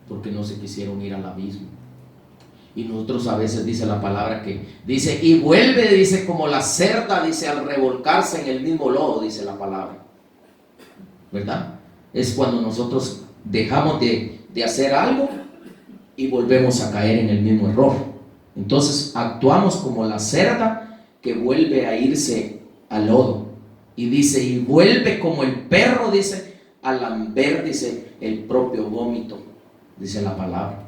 porque no se quisieron ir al abismo. Y nosotros a veces dice la palabra que dice, y vuelve, dice, como la cerda, dice, al revolcarse en el mismo lodo, dice la palabra, ¿verdad? Es cuando nosotros dejamos de hacer algo y volvemos a caer en el mismo error. Entonces actuamos como la cerda que vuelve a irse al lodo. Y dice, y vuelve como el perro, dice, a lamber, dice, el propio vómito, dice la palabra.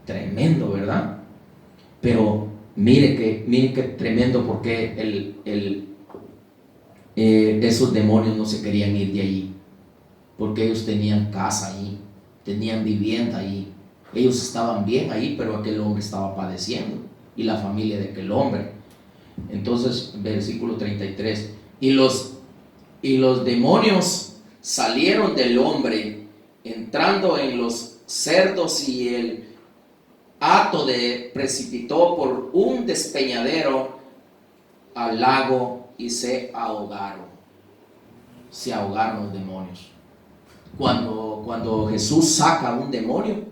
Tremendo, ¿verdad? Pero mire que tremendo, porque esos demonios no se querían ir de allí, porque ellos tenían casa allí, tenían vivienda allí, ellos estaban bien ahí, pero aquel hombre estaba padeciendo, y la familia de aquel hombre. Entonces, versículo 33, y los demonios salieron del hombre, entrando en los cerdos, y el hato precipitó por un despeñadero al lago y se ahogaron. Se ahogaron los demonios. Cuando Jesús saca un demonio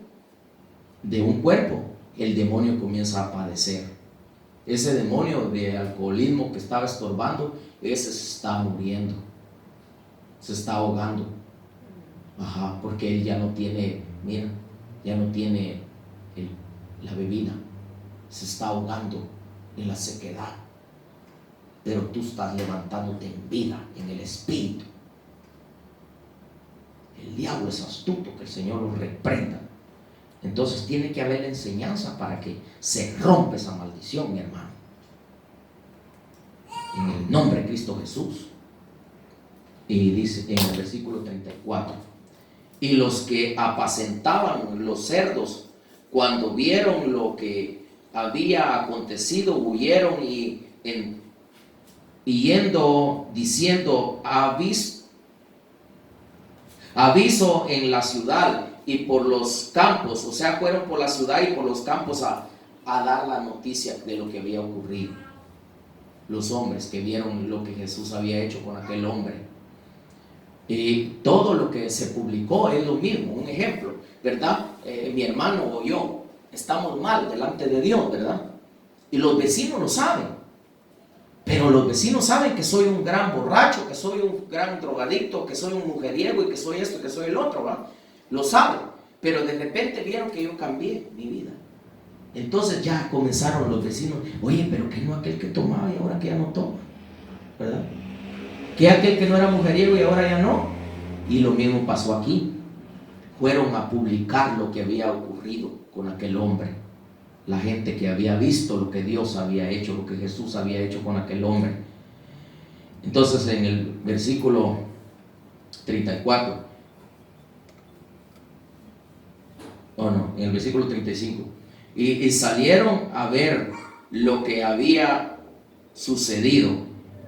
de un cuerpo, el demonio comienza a padecer. Ese demonio de alcoholismo que estaba estorbando, ese se está muriendo, se está ahogando. Porque él ya no tiene, mira, ya no tiene la bebida, se está ahogando en la sequedad. Pero tú estás levantándote en vida, en el espíritu. El diablo es astuto, que el Señor lo reprenda. Entonces tiene que haber enseñanza para que se rompa esa maldición, mi hermano, en el nombre de Cristo Jesús. Y dice en el versículo 34, y los que apacentaban los cerdos, cuando vieron lo que había acontecido, huyeron y yendo diciendo, aviso en la ciudad y por los campos. O sea, fueron por la ciudad y por los campos a dar la noticia de lo que había ocurrido. Los hombres que vieron lo que Jesús había hecho con aquel hombre. Y todo lo que se publicó es lo mismo. Un ejemplo, ¿verdad? Mi hermano o yo estamos mal delante de Dios, ¿verdad? Y los vecinos lo saben. Pero los vecinos saben que soy un gran borracho, que soy un gran drogadicto, que soy un mujeriego y que soy esto, que soy el otro, ¿verdad? Lo saben. Pero de repente vieron que yo cambié mi vida. Entonces ya comenzaron los vecinos, oye, pero que no aquel que tomaba y ahora que ya no toma, ¿verdad? Que aquel que no era mujeriego y ahora ya no. Y lo mismo pasó aquí. Fueron a publicar lo que había ocurrido con aquel hombre. La gente que había visto lo que Dios había hecho, lo que Jesús había hecho con aquel hombre. Entonces en el versículo 34, en el versículo 35, y salieron a ver lo que había sucedido,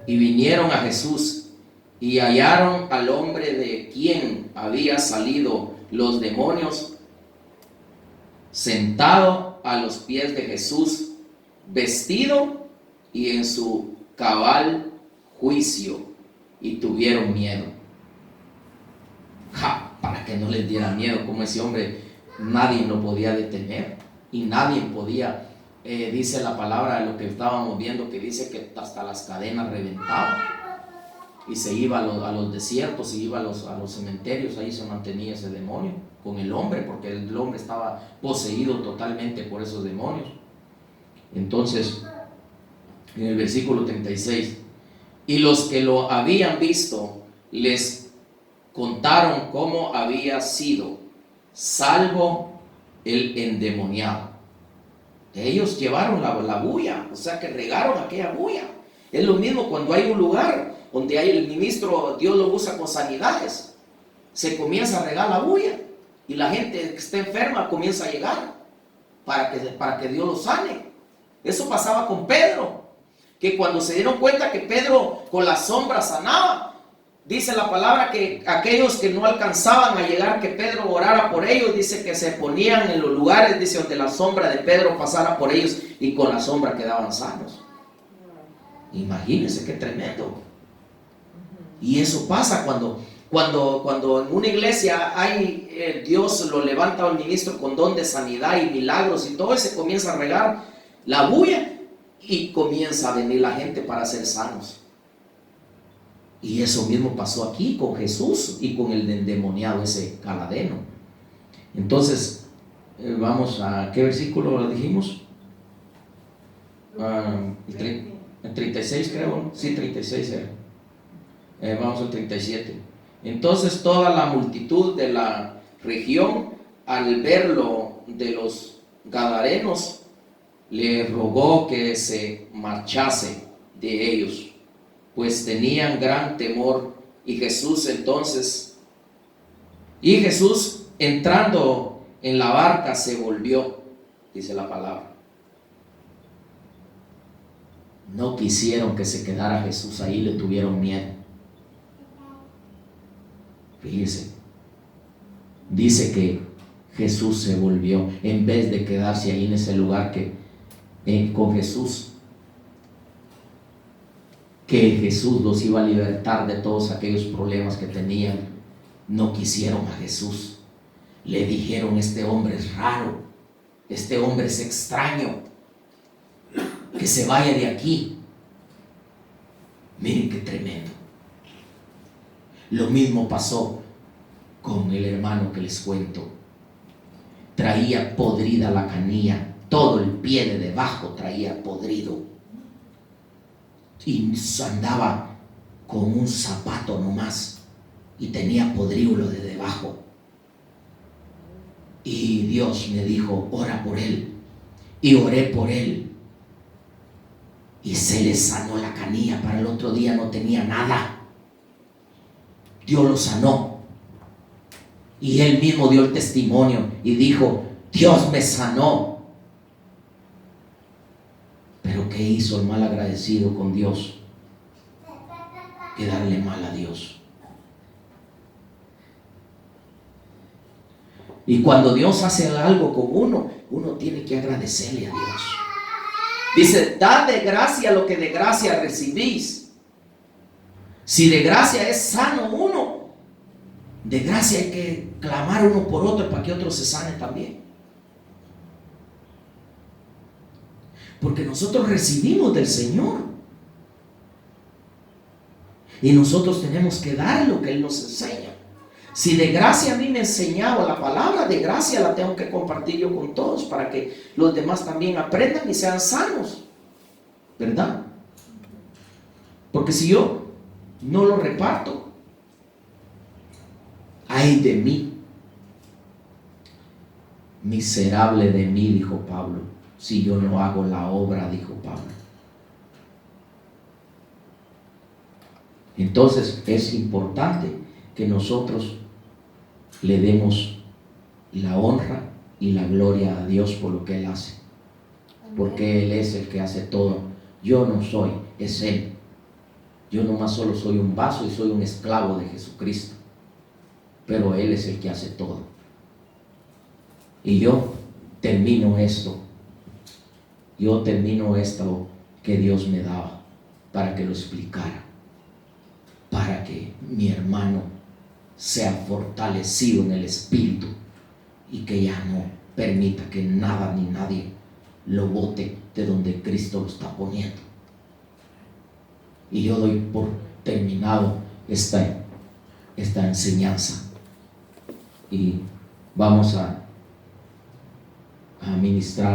y vinieron a Jesús, y hallaron al hombre de quien había salido los demonios, sentado a los pies de Jesús, vestido y en su cabal juicio, y tuvieron miedo. Para que no les diera miedo, como ese hombre nadie lo podía detener y nadie podía, dice la palabra de lo que estábamos viendo, que dice que hasta las cadenas reventaban y se iba a los desiertos, se iba a los cementerios. Ahí se mantenía ese demonio con el hombre, porque el hombre estaba poseído totalmente por esos demonios. Entonces en el versículo 36, y los que lo habían visto les contaron cómo había sido salvo el endemoniado. Ellos llevaron la bulla, o sea que regaron aquella bulla. Es lo mismo cuando hay un lugar donde hay el ministro, Dios lo usa con sanidades, se comienza a regar la bulla y la gente que está enferma comienza a llegar para que Dios lo sane. Eso pasaba con Pedro, que cuando se dieron cuenta que Pedro con la sombra sanaba, dice la palabra que aquellos que no alcanzaban a llegar, que Pedro orara por ellos, dice que se ponían en los lugares, dice, donde la sombra de Pedro pasara por ellos, y con la sombra quedaban sanos. Imagínense qué tremendo. Y eso pasa cuando Cuando en una iglesia hay, Dios lo levanta al ministro con don de sanidad y milagros y todo, y se comienza a regar la bulla y comienza a venir la gente para ser sanos. Y eso mismo pasó aquí con Jesús y con el endemoniado, ese Gadareno. Entonces, vamos a, ¿qué versículo dijimos? El 36 creo, sí, 36 era. Vamos al 37. Entonces toda la multitud de la región, al verlo de los Gadarenos, le rogó que se marchase de ellos, pues tenían gran temor. Y Jesús entrando en la barca se volvió, dice la palabra. No quisieron que se quedara Jesús ahí, le tuvieron miedo. Fíjese, dice que Jesús se volvió, en vez de quedarse ahí en ese lugar con Jesús, que Jesús los iba a libertar de todos aquellos problemas que tenían. No quisieron a Jesús. Le dijeron: este hombre es raro, este hombre es extraño, que se vaya de aquí. Miren qué tremendo. Lo mismo pasó con el hermano que les cuento. Traía podrida la canilla, todo el pie de debajo traía podrido, y andaba con un zapato nomás y tenía podrido lo de debajo. Y Dios me dijo: ora por él. Y oré por él y se le sanó la canilla. Para el otro día no tenía nada. Dios lo sanó. Y él mismo dio el testimonio y dijo: Dios me sanó. Pero ¿qué hizo el mal agradecido con Dios? Que darle mal a Dios. Y cuando Dios hace algo con uno tiene que agradecerle a Dios. Dice: dad de gracia lo que de gracia recibís. Si de gracia es sano uno, de gracia hay que clamar uno por otro para que otro se sane también. Porque nosotros recibimos del Señor y nosotros tenemos que dar lo que Él nos enseña. Si de gracia a mí me enseñaba la palabra, de gracia la tengo que compartir yo con todos para que los demás también aprendan y sean sanos, ¿verdad? Porque si yo no lo reparto, ay de mí, miserable de mí, dijo Pablo, si yo no hago la obra, dijo Pablo. Entonces es importante que nosotros le demos la honra y la gloria a Dios por lo que Él hace, porque Él es el que hace todo. Yo no soy, es Él. Yo nomás solo soy un vaso y soy un esclavo de Jesucristo, pero Él es el que hace todo. Y yo termino esto que Dios me daba para que lo explicara, para que mi hermano sea fortalecido en el espíritu y que ya no permita que nada ni nadie lo bote de donde Cristo lo está poniendo. Y yo doy por terminado esta enseñanza y vamos a ministrar.